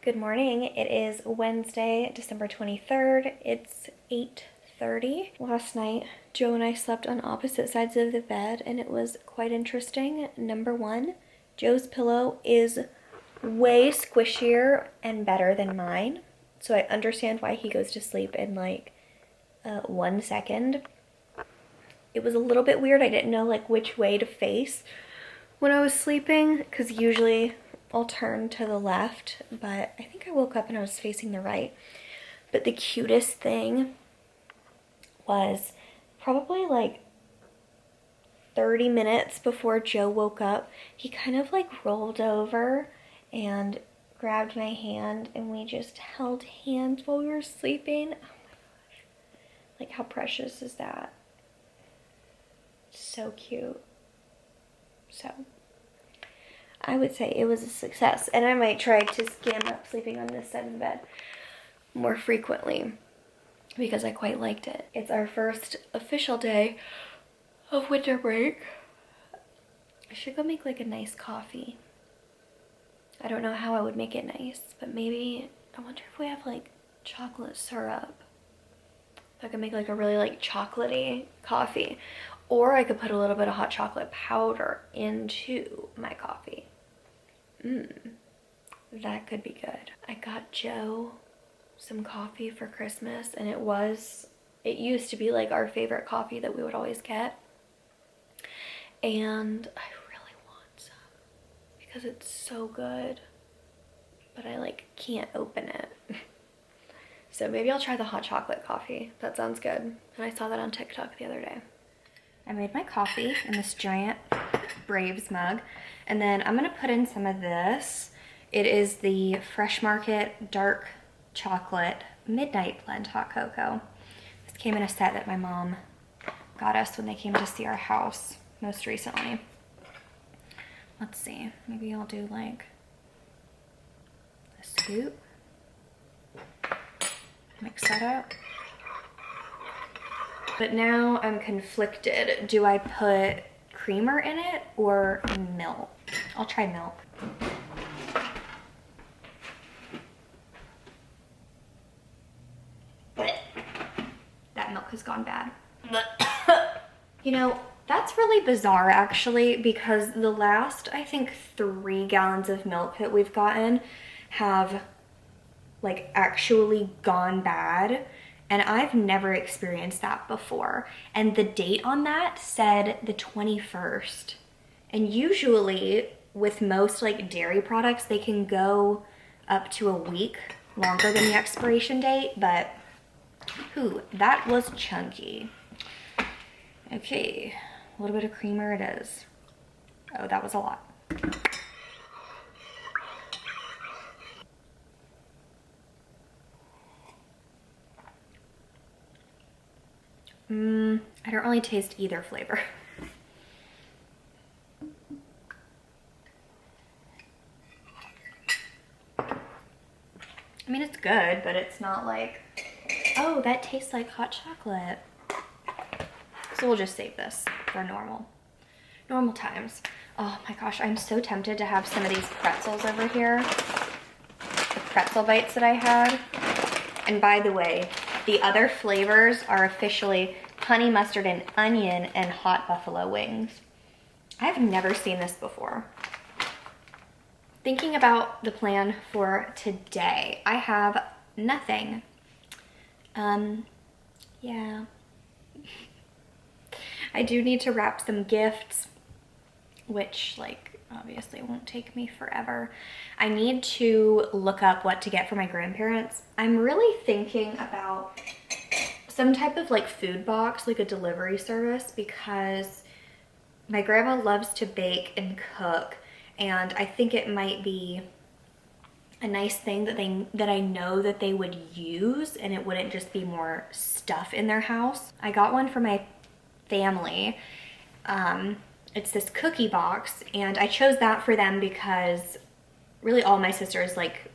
Good morning. It is Wednesday, December 23rd. It's 8:30. Last night, Joe and I slept on opposite sides of the bed, and it was quite interesting. Number one, Joe's pillow is way squishier and better than mine, so I understand why he goes to sleep in like 1 second. It was a little bit weird. I didn't know like which way to face when I was sleeping, because usually I'll turn to the left, but I think I woke up and I was facing the right. But the cutest thing was probably like 30 minutes before Joe woke up, he kind of like rolled over and grabbed my hand, and we just held hands while we were sleeping. Oh my gosh. Like, how precious is that? So cute. So I would say it was a success, and I might try to stand up sleeping on this side of the bed more frequently because I quite liked it. It's our first official day of winter break. I should go make like a nice coffee. I don't know how I would make it nice, but maybe, I wonder if we have like chocolate syrup. If I could make like a really like chocolatey coffee. Or I could put a little bit of hot chocolate powder into my coffee. That could be good. I got Joe some coffee for Christmas, and it used to be like our favorite coffee that we would always get. And I really want some because it's so good, but I like can't open it. So maybe I'll try the hot chocolate coffee. That sounds good. And I saw that on TikTok the other day. I made my coffee in this giant Braves mug, and then I'm gonna put in some of this. It is the Fresh Market Dark Chocolate Midnight Blend Hot Cocoa. This came in a set that my mom got us when they came to see our house most recently. Let's see, maybe I'll do like a scoop. Mix that up. But now I'm conflicted. Do I put creamer in it or milk? I'll try milk. That milk has gone bad. You know, that's really bizarre actually, because the last, I think, 3 gallons of milk that we've gotten have like actually gone bad. And I've never experienced that before. And the date on that said the 21st. And usually with most like dairy products, they can go up to a week longer than the expiration date, but that was chunky. Okay, a little bit of creamer it is. Oh, that was a lot. I don't really taste either flavor. I mean, it's good, but it's not like, oh, that tastes like hot chocolate. So we'll just save this for normal times. Oh my gosh, I'm so tempted to have some of these pretzels over here. The pretzel bites that I had. And by the way, the other flavors are officially honey mustard and onion and hot buffalo wings. I've never seen this before. Thinking about the plan for today, I have nothing. Yeah. I do need to wrap some gifts, which like obviously won't take me forever. I need to look up what to get for my grandparents. I'm really thinking about some type of like food box, like a delivery service, because my grandma loves to bake and cook, and I think it might be a nice thing that I know that they would use, and it wouldn't just be more stuff in their house. I got one for my family. It's this cookie box, and I chose that for them because really all my sisters like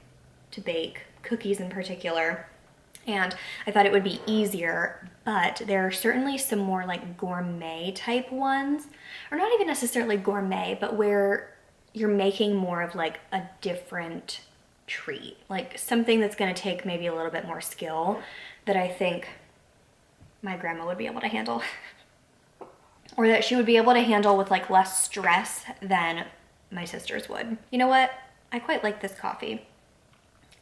to bake, cookies in particular, and I thought it would be easier. But there are certainly some more like gourmet type ones, or not even necessarily gourmet, but where you're making more of like a different treat, like something that's gonna take maybe a little bit more skill that I think my grandma would be able to handle. Or that she would be able to handle with like less stress than my sisters would. You know what? I quite like this coffee.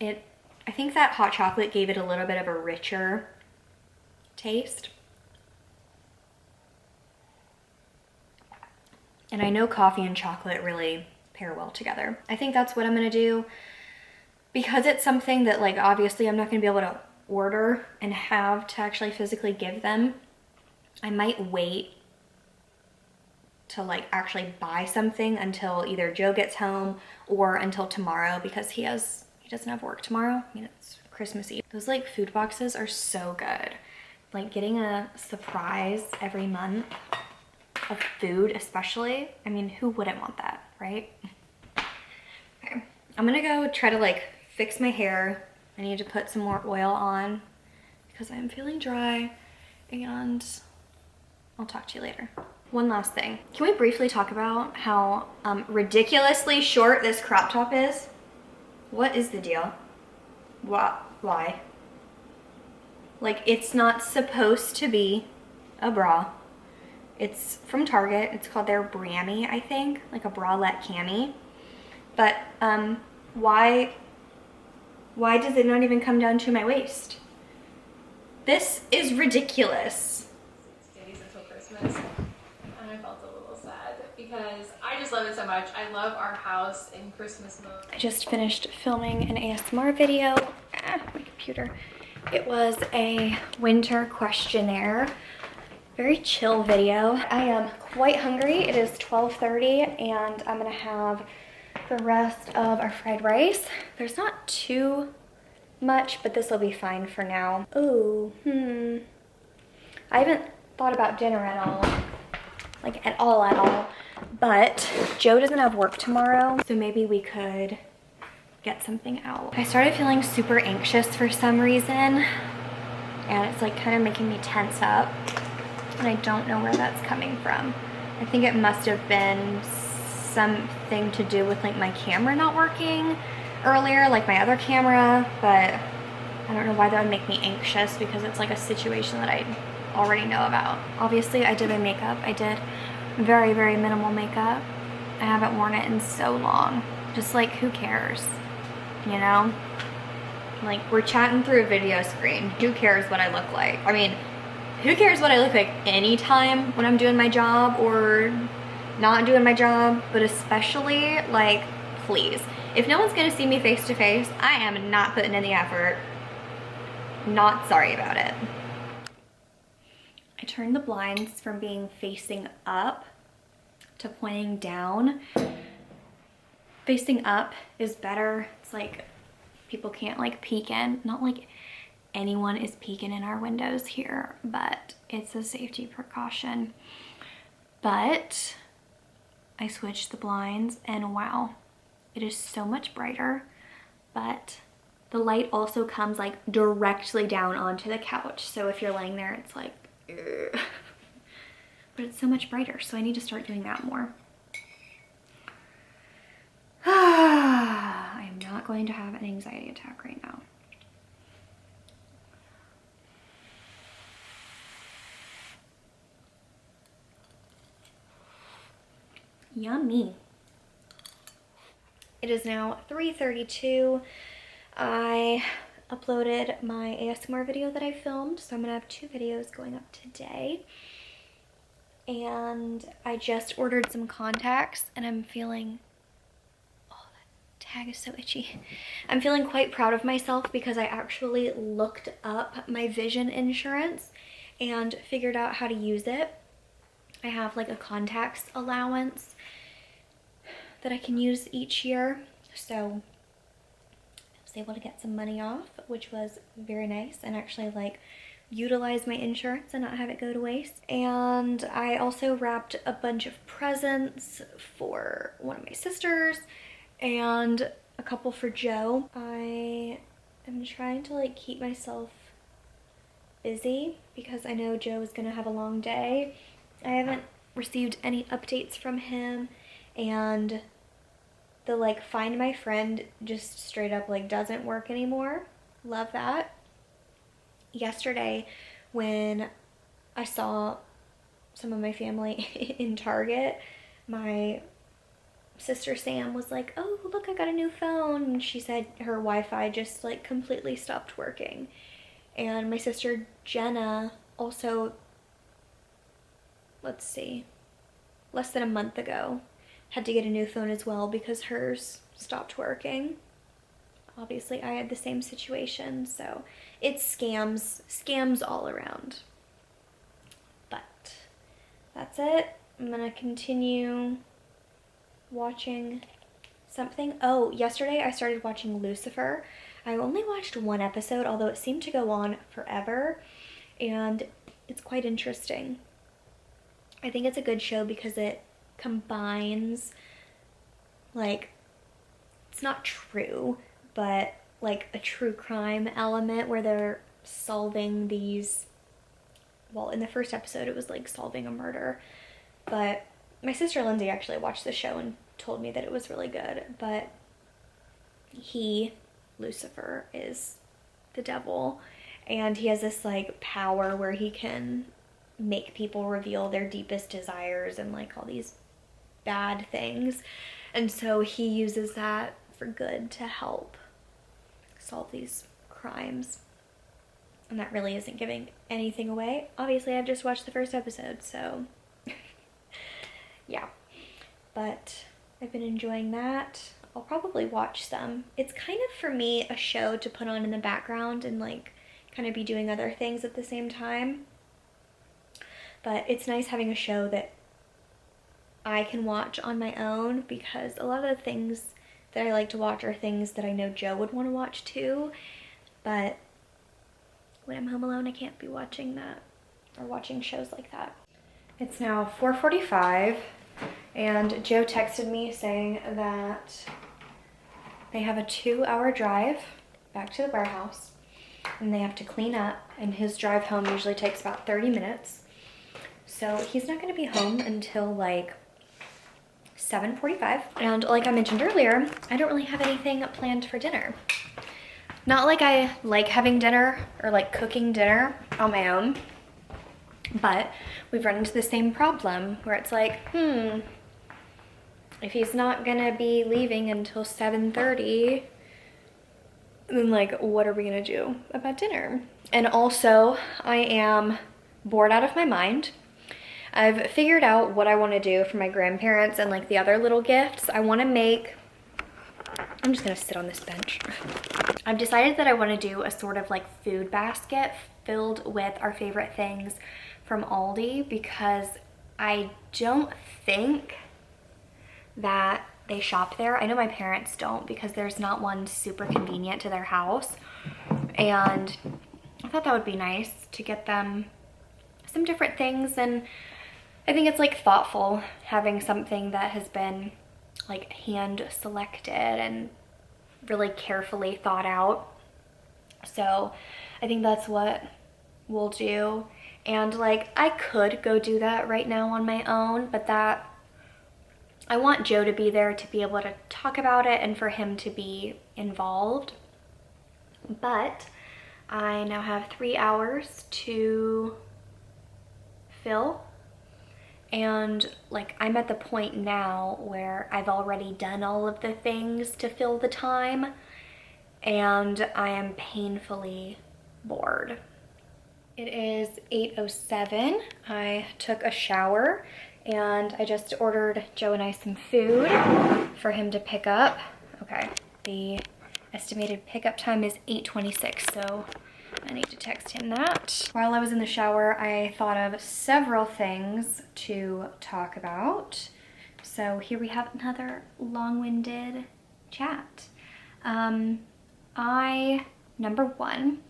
I think that hot chocolate gave it a little bit of a richer taste. And I know coffee and chocolate really pair well together. I think that's what I'm gonna do. Because it's something that like obviously I'm not gonna be able to order and have to actually physically give them, I might wait to like actually buy something until either Joe gets home or until tomorrow, because he doesn't have work tomorrow. I mean, it's Christmas Eve. Those like food boxes are so good. Like getting a surprise every month of food especially. I mean, who wouldn't want that, right? Okay, I'm gonna go try to like fix my hair. I need to put some more oil on because I'm feeling dry, and I'll talk to you later. One last thing. Can we briefly talk about how ridiculously short this crop top is? What is the deal? Why? Like, it's not supposed to be a bra. It's from Target. It's called their Brammy, I think, like a bralette cami. But why does it not even come down to my waist? This is ridiculous. Until Christmas, and I felt a little sad because I just love it so much. I love our house in Christmas mode. I just finished filming an ASMR video. My computer. It was a winter questionnaire. Very chill video. I am quite hungry. It is 12:30 and I'm gonna have the rest of our fried rice. There's not too much, but this will be fine for now. Ooh, I haven't thought about dinner at all. Like at all. But Joe doesn't have work tomorrow, so maybe we could get something out. I started feeling super anxious for some reason, and it's like kind of making me tense up, and I don't know where that's coming from. I think it must have been something to do with like my camera not working earlier, like my other camera, but I don't know why that would make me anxious because it's like a situation that I already know about. Obviously, I did my makeup. I did very, very minimal makeup. I haven't worn it in so long. Just like, who cares? You know? Like, we're chatting through a video screen. Who cares what I look like? I mean, who cares what I look like anytime when I'm doing my job or not doing my job? But especially, like, please. If no one's gonna see me face to face, I am not putting in the effort. Not sorry about it. I turned the blinds from being facing up to pointing down. Facing up is better. It's like people can't like peek in. Not like anyone is peeking in our windows here, but it's a safety precaution. But I switched the blinds and wow, it is so much brighter, but the light also comes like directly down onto the couch. So if you're laying there, it's like, ugh. But it's so much brighter. So I need to start doing that more. I am not going to have an anxiety attack right now. Yummy. It is now 3:32. I uploaded my ASMR video that I filmed, so I'm gonna have 2 videos going up today. And I just ordered some contacts and I'm feeling, oh, that tag is so itchy. I'm feeling quite proud of myself because I actually looked up my vision insurance and figured out how to use it. I have like a contacts allowance that I can use each year, so I was able to get some money off, which was very nice, and actually like utilize my insurance and not have it go to waste. And I also wrapped a bunch of presents for one of my sisters and a couple for Joe. I am trying to like keep myself busy because I know Joe is gonna have a long day. I haven't received any updates from him, and The like Find My Friend just straight up like doesn't work anymore. Love that. Yesterday when I saw some of my family in Target, my sister Sam was like, oh look, I got a new phone, and she said her Wi-Fi just like completely stopped working. And my sister Jenna also, let's see, less than a month ago had to get a new phone as well because hers stopped working. Obviously I had the same situation, so it's scams all around. But that's it. I'm gonna continue watching something. Oh, yesterday I started watching Lucifer. I only watched one episode, although it seemed to go on forever, and it's quite interesting. I think it's a good show because it combines, like, it's not true, but like a true crime element where they're solving these, well, in the first episode it was like solving a murder, but my sister Lindsay actually watched the show and told me that it was really good. But Lucifer, is the devil, and he has this like power where he can make people reveal their deepest desires and like all these bad things, and so he uses that for good to help solve these crimes. And that really isn't giving anything away. Obviously I've just watched the first episode, so yeah, but I've been enjoying that. I'll probably watch some. It's kind of, for me, a show to put on in the background and like kind of be doing other things at the same time. But it's nice having a show that I can watch on my own, because a lot of the things that I like to watch are things that I know Joe would want to watch too. But when I'm home alone, I can't be watching that or watching shows like that. It's now 4:45. And Joe texted me saying that they have a 2-hour drive back to the warehouse and they have to clean up, and his drive home usually takes about 30 minutes. So he's not going to be home until like 7:45. And like I mentioned earlier, I don't really have anything planned for dinner. Not like I like having dinner or like cooking dinner on my own, but we've run into the same problem where it's like, if he's not gonna be leaving until 7:30, then like, what are we gonna do about dinner? And also, I am bored out of my mind. I've figured out what I want to do for my grandparents and like the other little gifts. I want to make, I'm just gonna sit on this bench. I've decided that I want to do a sort of like food basket filled with our favorite things from Aldi, because I don't think that they shop there. I know my parents don't, because there's not one super convenient to their house, and I thought that would be nice to get them some different things. And I think it's like thoughtful having something that has been like hand selected and really carefully thought out. So I think that's what we'll do. And like, I could go do that right now on my own, but that, I want Joe to be there to be able to talk about it and for him to be involved. But I now have 3 hours to fill, and like, I'm at the point now where I've already done all of the things to fill the time, and I am painfully bored. It is 8:07. I took a shower and I just ordered Joe and I some food for him to pick up. Okay, the estimated pickup time is 8:26, so I need to text him that. While I was in the shower, I thought of several things to talk about. So here we have another long-winded chat. I, number one,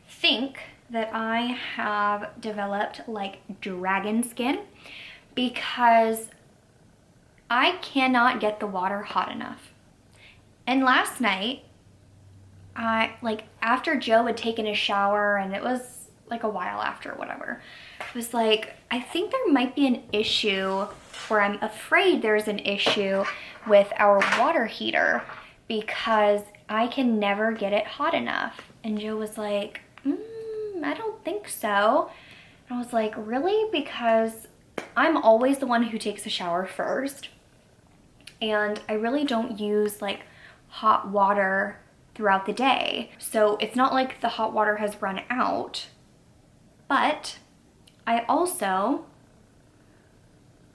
think that I have developed like dragon skin because I cannot get the water hot enough. And last night, after Joe had taken a shower, and it was like a while after, whatever, it was like, I think there might be an issue where I'm afraid there's an issue with our water heater because I can never get it hot enough. And Joe was like, I don't think so. And I was like, really? Because I'm always the one who takes a shower first. And I really don't use like hot water throughout the day. So it's not like the hot water has run out. But I also,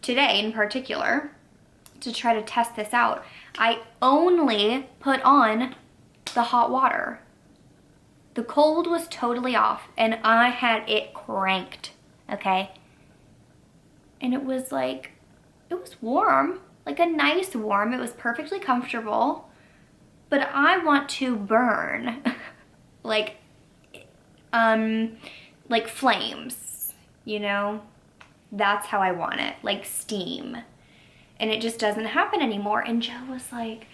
today in particular, to try to test this out, I only put on the hot water. The cold was totally off and I had it cranked, okay? And it was like, it was warm, like a nice warm. It was perfectly comfortable, but I want to burn like flames, you know? That's how I want it, like steam. And it just doesn't happen anymore. And Joe was like,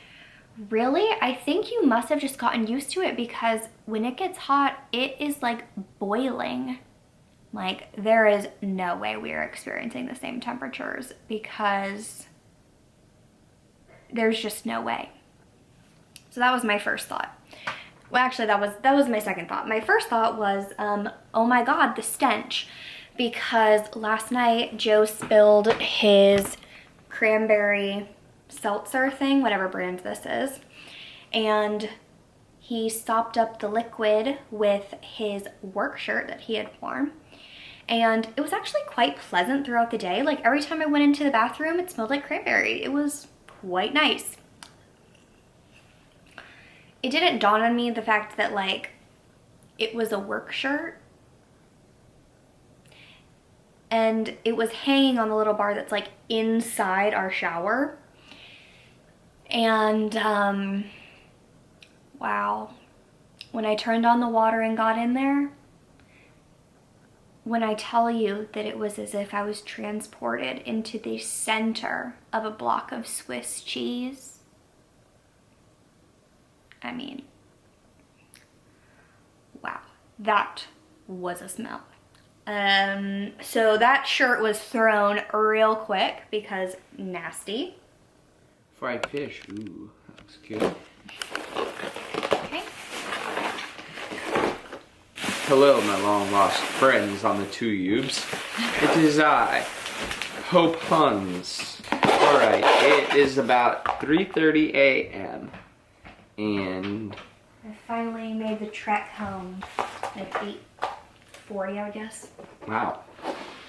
really? I think you must have just gotten used to it because when it gets hot, it is like boiling. Like there is no way we are experiencing the same temperatures because there's just no way. So that was my first thought. Well, actually that was my second thought. My first thought was, oh my God, the stench. Because last night Joe spilled his cranberry seltzer thing, whatever brand this is, and he sopped up the liquid with his work shirt that he had worn, and it was actually quite pleasant throughout the day. Like every time I went into the bathroom, it smelled like cranberry. It was quite nice. It didn't dawn on me the fact that like it was a work shirt and it was hanging on the little bar that's like inside our shower. And wow, when I turned on the water and got in there, when I tell you that it was as if I was transported into the center of a block of Swiss cheese, I mean, wow, that was a smell. So that shirt was thrown real quick because nasty. Fried fish, ooh, that looks good. Okay. Hello, my long lost friends on the two Ubes. It is I, Hope Huns. Alright, it is about 3:30 a.m. and I finally made the trek home at 8:40, I would guess. wow,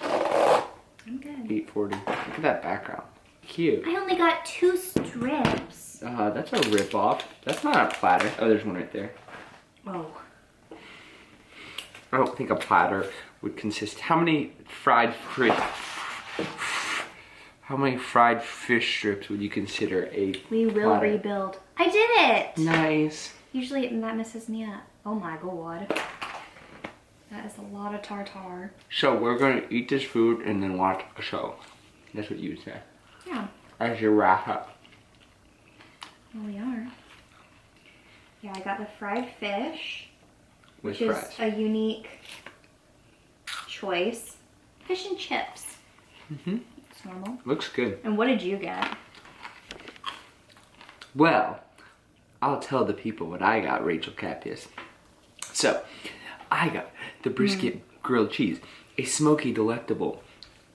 I'm good. 8:40. Look at that background. Cute. I only got 2 strips. That's a rip-off. That's not a platter. Oh, there's one right there. Oh. I don't think a platter would consist. How many fried fish strips would you consider a We will platter? rebuild. I did it! Nice. Usually that messes me up. Oh my God. That is a lot of tartar. So we're gonna eat this food and then watch a show. That's what you would say. Yeah. As you wrap up. Well, we are. Yeah, I got the fried fish, With which fries. is a unique choice. Fish and chips. Mm-hmm. It's normal. Looks good. And what did you get? Well, I'll tell the people what I got, Rachel Capius. So, I got the brisket grilled cheese. A smoky, delectable,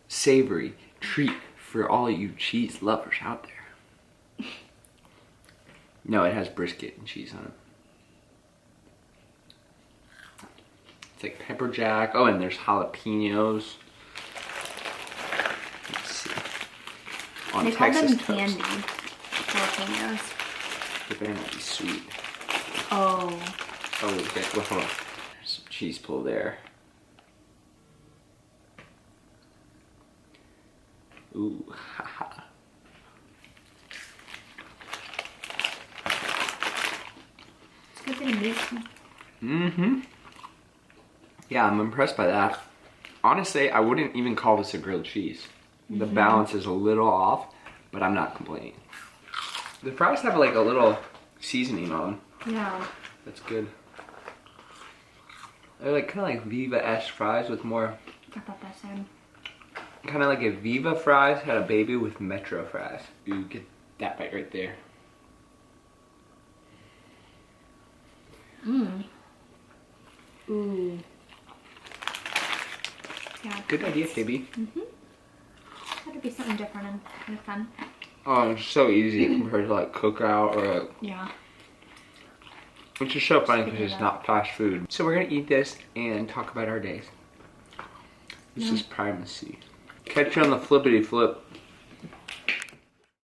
savory treat for all you cheese lovers out there. No, it has brisket and cheese on it. It's like pepper jack. Oh, and there's jalapenos. Let's see. On They call Texas them toast. candy jalapenos. They better not be sweet. Oh. Oh, okay. Well, hold on. There's some cheese pull there. Ooh, haha. It's a good bit of meat. Mm-hmm. Yeah, I'm impressed by that. Honestly, I wouldn't even call this a grilled cheese. The balance is a little off, but I'm not complaining. The fries have like a little seasoning on. Yeah. That's good. They're like kind of like Viva-esque fries with more. I thought that same. Kind of like if Viva fries had a baby with Metro fries. You get that bite right there. Mmm. Ooh. Yeah. Good idea, KB. That'd be something different and fun. Oh, it's so easy compared to like Cookout or like, Yeah. which is so funny because Speaking it's of not fast food. So we're gonna eat this and talk about our days. This is primacy. Catch you on the flippity flip.